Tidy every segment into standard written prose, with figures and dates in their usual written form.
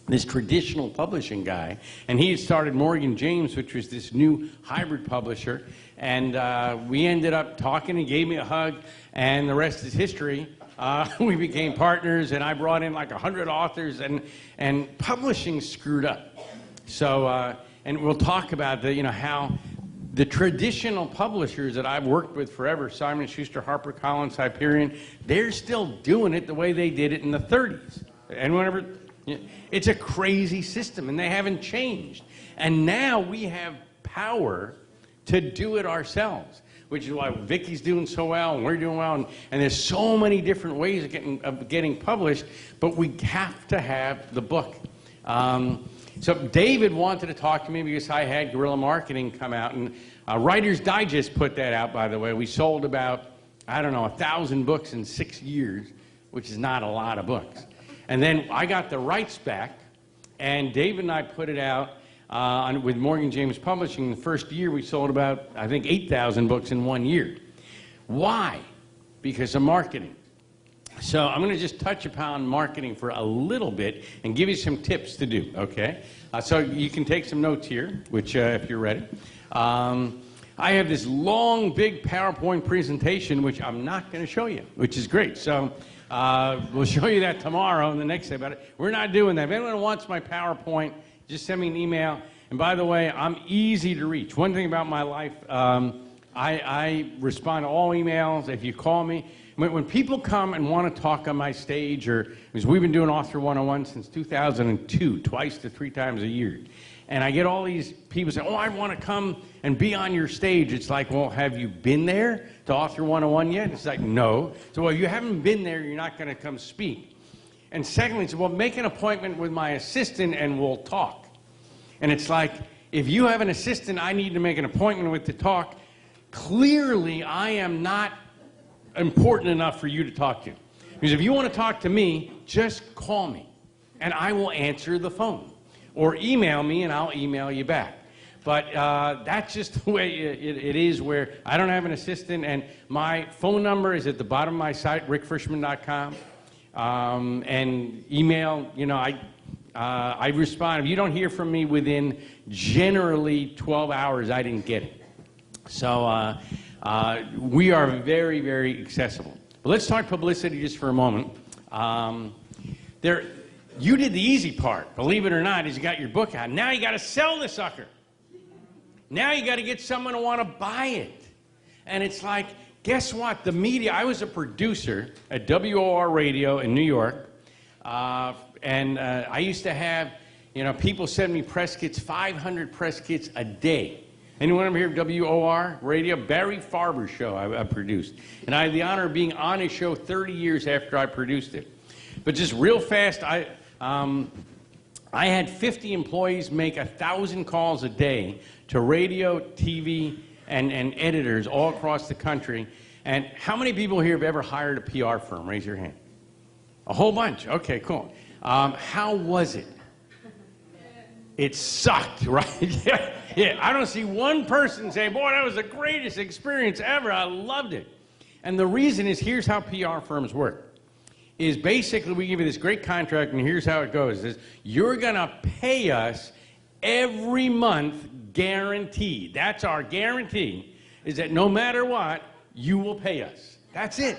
this traditional publishing guy, and he had started Morgan James, which was this new hybrid publisher, and we ended up talking. He gave me a hug, and the rest is history. We became partners, and I brought in like 100 authors, and publishing screwed up. So, and we'll talk about the, how the traditional publishers that I've worked with forever, Simon & Schuster, HarperCollins, Hyperion, they're still doing it the way they did it in the 30s. And whenever, it's a crazy system, and they haven't changed. And now we have power to do it ourselves, which is why Viki's doing so well, and we're doing well, and there's so many different ways of getting published, but we have to have the book. So David wanted to talk to me because I had Guerrilla Marketing come out, and Writer's Digest put that out, by the way. We sold about, I don't know, 1,000 books in 6 years, which is not a lot of books. And then I got the rights back, and David and I put it out with Morgan James Publishing. The first year we sold about, I think, 8,000 books in 1 year. Why? Because of marketing. So I'm going to just touch upon marketing for a little bit and give you some tips to do, okay? So you can take some notes here, which if you're ready. I have this long, big PowerPoint presentation, which I'm not going to show you, which is great. So we'll show you that tomorrow and the next day about it. We're not doing that. If anyone wants my PowerPoint, just send me an email. And by the way, I'm easy to reach. One thing about my life, I respond to all emails. If you call me, when people come and want to talk on my stage, because we've been doing Author 101 since 2002, twice to 3 times a year. And I get all these people say, oh, I want to come and be on your stage. It's like, well, have you been there to Author 101 yet? It's like, no. So, well, you haven't been there, you're not going to come speak. And secondly, it's, well, make an appointment with my assistant and we'll talk. And it's like, if you have an assistant I need to make an appointment with to talk, clearly I am not important enough for you to talk to. Because if you want to talk to me, just call me, and I will answer the phone. Or email me, and I'll email you back. But that's just the way it is, where I don't have an assistant, and my phone number is at the bottom of my site, rickfrishman.com. And email, I respond. If you don't hear from me within generally 12 hours, I didn't get it. So we are very, very accessible. But let's talk publicity just for a moment. You did the easy part, believe it or not, is you got your book out. Now you got to sell the sucker. Now you got to get someone to want to buy it. And it's like, guess what? The media, I was a producer at WOR Radio in New York, and I used to have, people send me press kits, 500 press kits a day. Anyone ever hear of WOR Radio? Barry Farber's show I produced. And I had the honor of being on his show 30 years after I produced it. But just real fast, I had 50 employees make 1,000 calls a day to radio, TV, and editors all across the country. And how many people here have ever hired a PR firm? Raise your hand. A whole bunch. Okay, cool. How was it? It sucked, right? Yeah, I don't see one person say, boy, that was the greatest experience ever. I loved it. And the reason is, here's how PR firms work. Is basically we give you this great contract, and here's how it goes. Is you're going to pay us every month guaranteed. That's our guarantee, is that no matter what, you will pay us. That's it.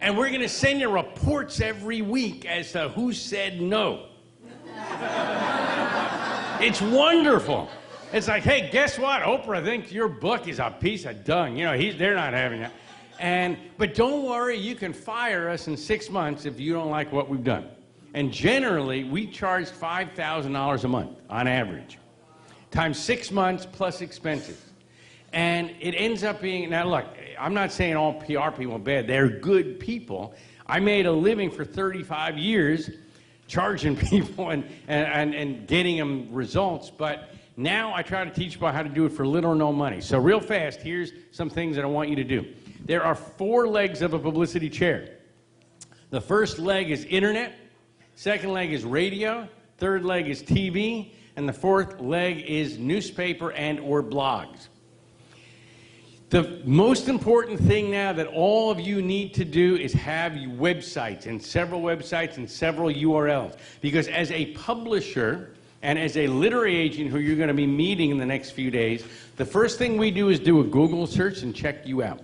And we're going to send you reports every week as to who said no. It's wonderful. It's like, hey, guess what? Oprah thinks your book is a piece of dung. They're not having it. But don't worry, you can fire us in 6 months if you don't like what we've done. And generally, we charge $5,000 a month on average, times 6 months plus expenses. And it ends up being, now look, I'm not saying all PR people are bad. They're good people. I made a living for 35 years charging people and getting them results. But now I try to teach people how to do it for little or no money. So real fast, here's some things that I want you to do. There are 4 legs of a publicity chair. The first leg is internet, second leg is radio, third leg is TV, and the fourth leg is newspaper and or blogs. The most important thing now that all of you need to do is have websites and several URLs. Because as a publisher and as a literary agent who you're going to be meeting in the next few days, the first thing we do is do a Google search and check you out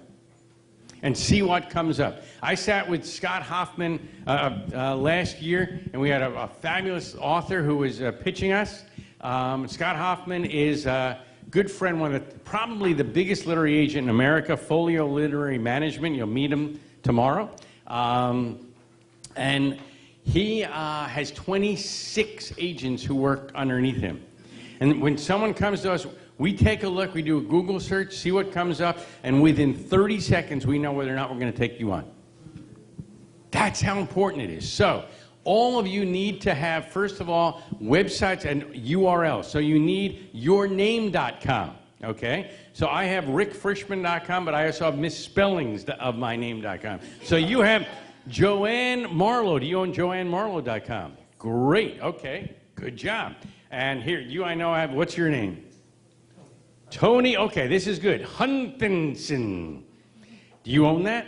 and see what comes up. I sat with Scott Hoffman last year, and we had a fabulous author who was pitching us. Scott Hoffman is a good friend, probably the biggest literary agent in America, Folio Literary Management. You'll meet him tomorrow. And he has 26 agents who work underneath him. And when someone comes to us, we take a look, we do a Google search, see what comes up, and within 30 seconds, we know whether or not we're going to take you on. That's how important it is. So, all of you need to have, first of all, websites and URLs. So you need yourname.com, okay? So I have rickfrishman.com, but I also have misspellings of my name.com. So you have Joanne Marlowe. Do you own joannemarlowe.com? Great, okay, good job. And here, I know I have, what's your name? Tony, okay, this is good. Huntington. Do you own that?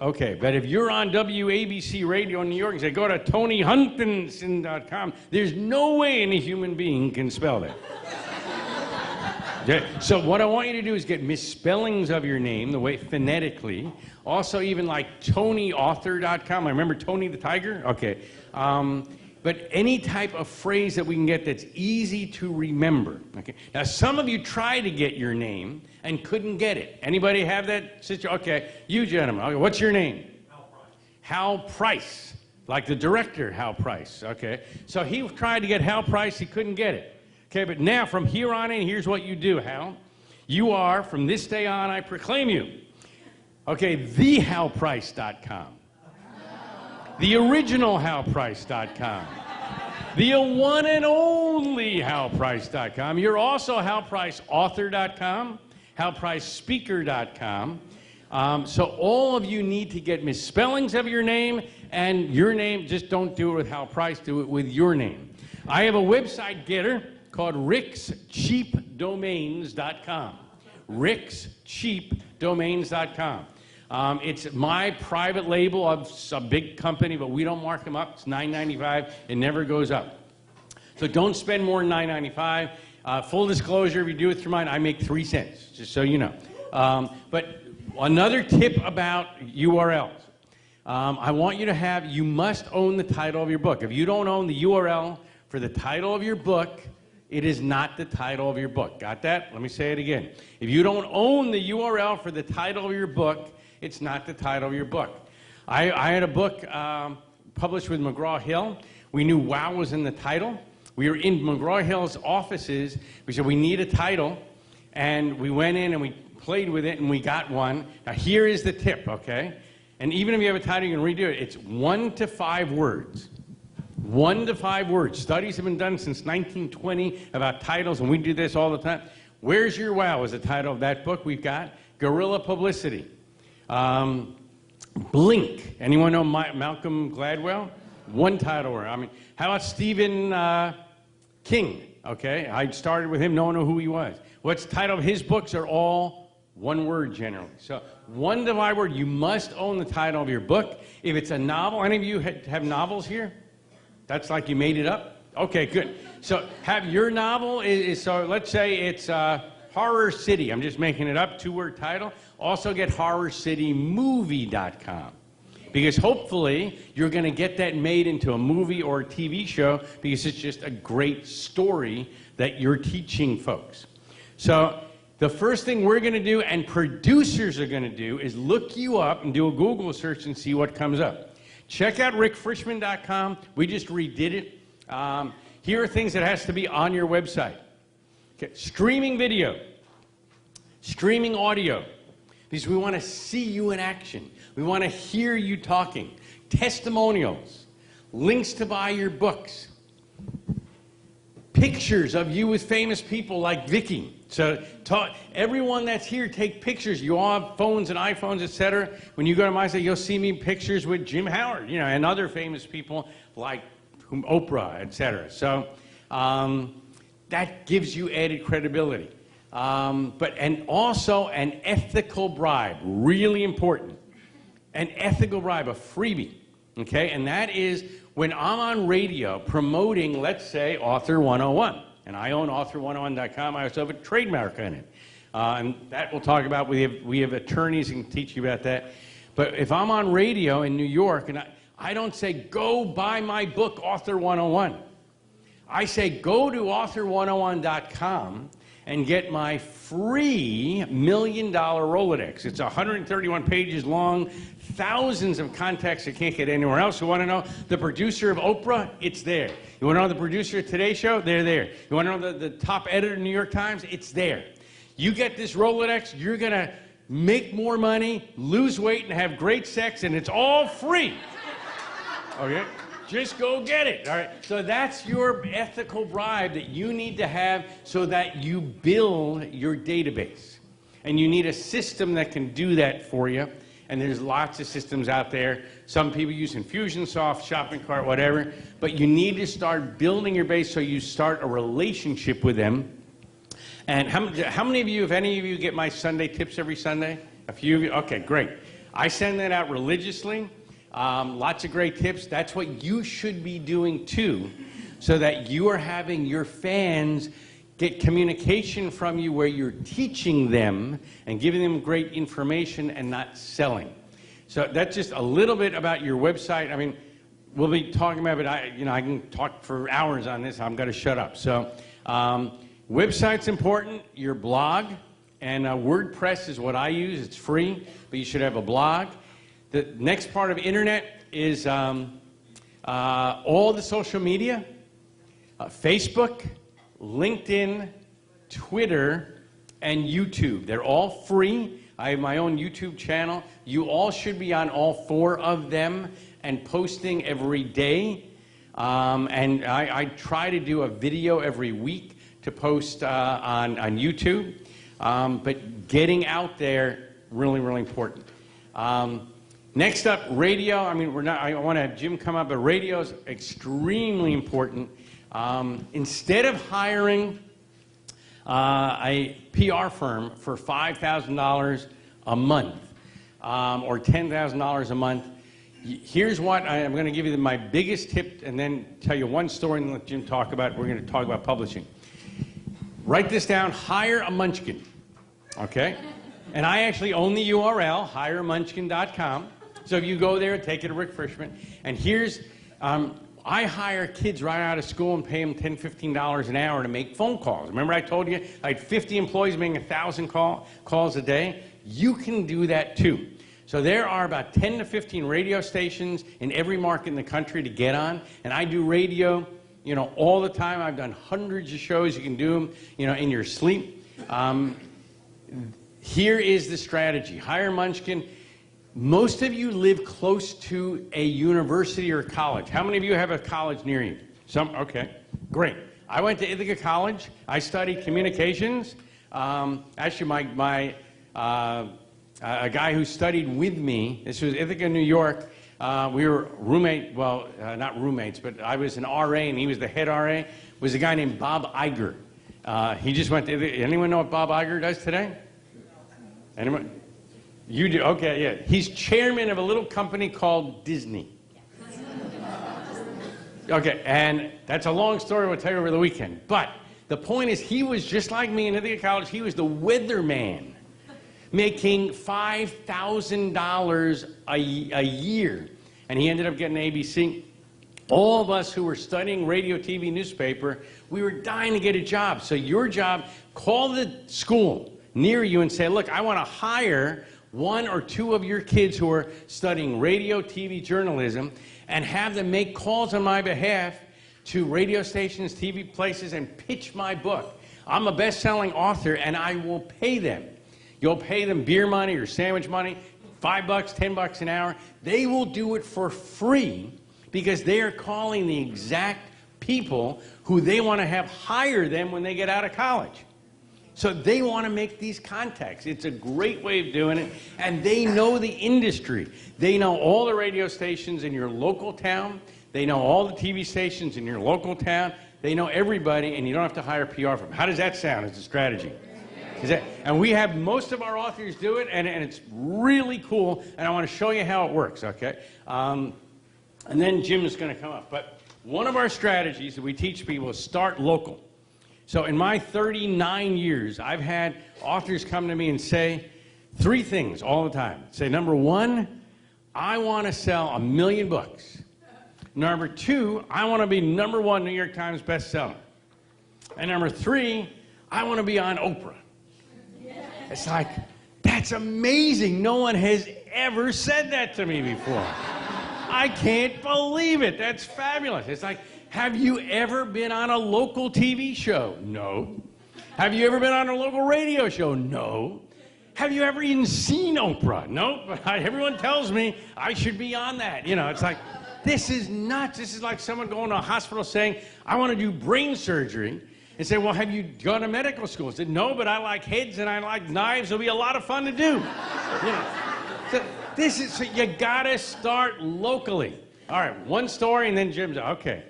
Okay, but if you're on WABC Radio in New York and say, go to TonyHuntington.com, there's no way any human being can spell that. Okay, so what I want you to do is get misspellings of your name, the way phonetically. Also even like TonyAuthor.com. I remember Tony the Tiger? Okay. But any type of phrase that we can get that's easy to remember. Okay. Now, some of you tried to get your name and couldn't get it. Anybody have that situation? Okay, you gentlemen. Okay, what's your name? Hal Price. Hal Price, like the director Hal Price. Okay, so he tried to get Hal Price. He couldn't get it. Okay, but now from here on in, here's what you do, Hal. You are, from this day on, I proclaim you. Okay, thehalprice.com. The original HalPrice.com. The one and only HalPrice.com. You're also HalPriceAuthor.com, HalPriceSpeaker.com. So all of you need to get misspellings of your name, and your name, just don't do it with Hal Price, do it with your name. I have a website getter called rickscheapdomains.com. rickscheapdomains.com. It's my private label of a big company, but we don't mark them up. It's $9.95. It never goes up. So don't spend more than $9.95. Full disclosure, if you do it through mine, I make 3 cents, just so you know. But another tip about URLs. I want you to have, you must own the title of your book. If you don't own the URL for the title of your book, it is not the title of your book. Got that? Let me say it again. If you don't own the URL for the title of your book, it's not the title of your book. I had a book published with McGraw-Hill. We knew WOW was in the title. We were in McGraw-Hill's offices. We said, we need a title. And we went in and we played with it and we got one. Now here is the tip, okay? And even if you have a title, you can redo it. It's 1 to 5 words. 1 to 5 words. Studies have been done since 1920 about titles, and we do this all the time. Where's Your Wow is the title of that book we've got. Guerrilla Publicity. Blink. Anyone know Malcolm Gladwell? 1 title word. I mean, how about Stephen King? Okay, I started with him, no one knew who he was. What's the title of his books are all 1 word generally. So 1 to 5 word, you must own the title of your book. If it's a novel, any of you have novels here? That's like you made it up? Okay, good. So have your novel, so let's say it's Horror City. I'm just making it up, 2-word title. Also get horrorcitymovie.com. Because hopefully you're going to get that made into a movie or a TV show because it's just a great story that you're teaching folks. So the first thing we're going to do and producers are going to do is look you up and do a Google search and see what comes up. Check out rickfrishman.com. We just redid it. Here are things that has to be on your website. Okay. Streaming video. Streaming audio. Because we want to see you in action. We want to hear you talking. Testimonials. Links to buy your books. Pictures of you with famous people like Viki. So everyone that's here, take pictures. You all have phones and iPhones, etc. When you go to my site, you'll see me pictures with Jim Howard, you know, and other famous people like Oprah, etc. So that gives you added credibility. And also an ethical bribe, really important. An ethical bribe, a freebie, okay? And that is when I'm on radio promoting, let's say, Author 101. And I own author101.com. I also have a trademark on it. And that we'll talk about. We have attorneys who can teach you about that. But if I'm on radio in New York, and I don't say, go buy my book, Author 101. I say, go to author101.com and get my free $1 Million Rolodex. It's 131 pages long, thousands of contacts you can't get anywhere else. You want to know the producer of Oprah? It's there. You want to know the producer of Today Show? They're there. You want to know the top editor of New York Times? It's there. You get this Rolodex, you're going to make more money, lose weight, and have great sex, and it's all free. Okay? Just go get it, all right? So that's your ethical bribe that you need to have so that you build your database. And you need a system that can do that for you. And there's lots of systems out there. Some people use Infusionsoft, shopping cart, whatever. But you need to start building your base so you start a relationship with them. And how many of you, if any of you, get my Sunday tips every Sunday? A few of you? Okay, great. I send that out religiously. Lots of great tips. That's what you should be doing too, so that you are having your fans get communication from you where you're teaching them and giving them great information and not selling. So that's just a little bit about your website. I mean, we'll be talking about it. I can talk for hours on this. I'm going to shut up. So website's important. Your blog and WordPress is what I use. It's free, but you should have a blog. The next part of internet is all the social media, Facebook, LinkedIn, Twitter, and YouTube. They're all free. I have my own YouTube channel. You all should be on all 4 of them and posting every day. And I try to do a video every week to post on YouTube. But getting out there, really, really important. Next up, radio. I mean, I want to have Jim come up, but radio is extremely important. Instead of hiring a PR firm for $5,000 a month or $10,000 a month, here's what I'm going to give you my biggest tip, and then tell you one story and let Jim talk about. We're going to talk about publishing. Write this down. Hire a munchkin. Okay? And I actually own the URL, hiremunchkin.com. So if you go there, take it to Rick Frishman. And here's, I hire kids right out of school and pay them $10, $15 an hour to make phone calls. Remember I told you I had 50 employees making 1,000 calls a day? You can do that too. So there are about 10 to 15 radio stations in every market in the country to get on. And I do radio, all the time. I've done hundreds of shows. You can do them, in your sleep. Here is the strategy. Hire Munchkin. Most of you live close to a university or college. How many of you have a college near you? Some? Okay, great. I went to Ithaca College. I studied communications. Actually, a guy who studied with me, this was Ithaca, New York. We were not roommates, but I was an RA and he was the head RA, was a guy named Bob Iger. He just went to Ithaca. Anyone know what Bob Iger does today? Anyone? You do? Okay, yeah. He's chairman of a little company called Disney. Okay, and that's a long story we'll tell you over the weekend. But the point is, he was just like me in Ithaca College. He was the weatherman, making $5,000 a year. And he ended up getting ABC. All of us who were studying radio, TV, newspaper, we were dying to get a job. So your job, call the school near you and say, look, I want to hire 1 or 2 of your kids who are studying radio, TV, journalism, and have them make calls on my behalf to radio stations, TV places, and pitch my book. I'm a best-selling author, and I will pay them. You'll pay them beer money or sandwich money, $5, $10 an hour. They will do it for free because they are calling the exact people who they want to have hire them when they get out of college. So they want to make these contacts. It's a great way of doing it, and they know the industry. They know all the radio stations in your local town. They know all the TV stations in your local town. They know everybody, and you don't have to hire a PR firm. How does that sound as a strategy? And we have most of our authors do it, and it's really cool, and I want to show you how it works, okay? And then Jim is going to come up. But one of our strategies that we teach people is start local. So in my 39 years, I've had authors come to me and say 3 things all the time. Say, number 1, I want to sell 1 million books. Number 2, I want to be number 1 New York Times bestseller. And number 3, I want to be on Oprah. It's like, that's amazing. No one has ever said that to me before. I can't believe it. That's fabulous. It's like, have you ever been on a local TV show? No. Have you ever been on a local radio show? No. Have you ever even seen Oprah? No. But everyone tells me I should be on that. You know, it's like, this is nuts. This is like someone going to a hospital saying, I want to do brain surgery. And say, well, have you gone to medical school? I said, no, but I like heads and I like knives. It'll be a lot of fun to do. You know, so you gotta start locally. All right, one story and then Jim's, okay.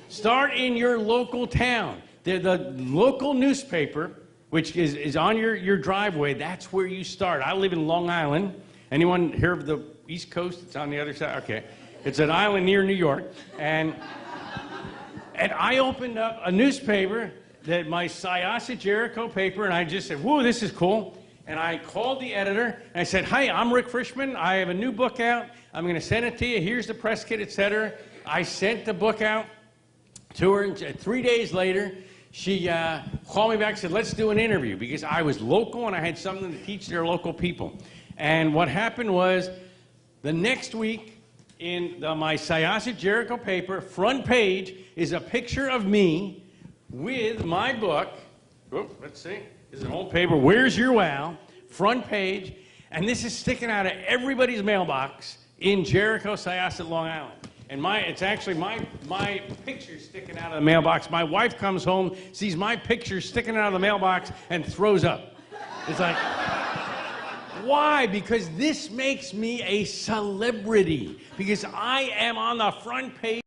Start in your local town. The local newspaper, which is on your driveway, that's where you start. I live in Long Island. Anyone hear of the East Coast? It's on the other side, okay. It's an island near New York. And I opened up a newspaper, my Syosset Jericho paper, and I just said, whoa, this is cool. And I called the editor, and I said, hi, I'm Rick Frishman. I have a new book out. I'm going to send it to you. Here's the press kit, etc. I sent the book out to her, and 3 days later, she called me back and said, let's do an interview, because I was local, and I had something to teach their local people. And what happened was, the next week, in my Syosset Jericho paper, front page is a picture of me with my book. Oh, let's see. This is an old paper. Where's Your Wow? Front page. And this is sticking out of everybody's mailbox in Jericho, Syosset, Long Island. And it's actually my picture sticking out of the mailbox. My wife comes home, sees my picture sticking out of the mailbox, and throws up. It's like... Why? Because this makes me a celebrity. Because I am on the front page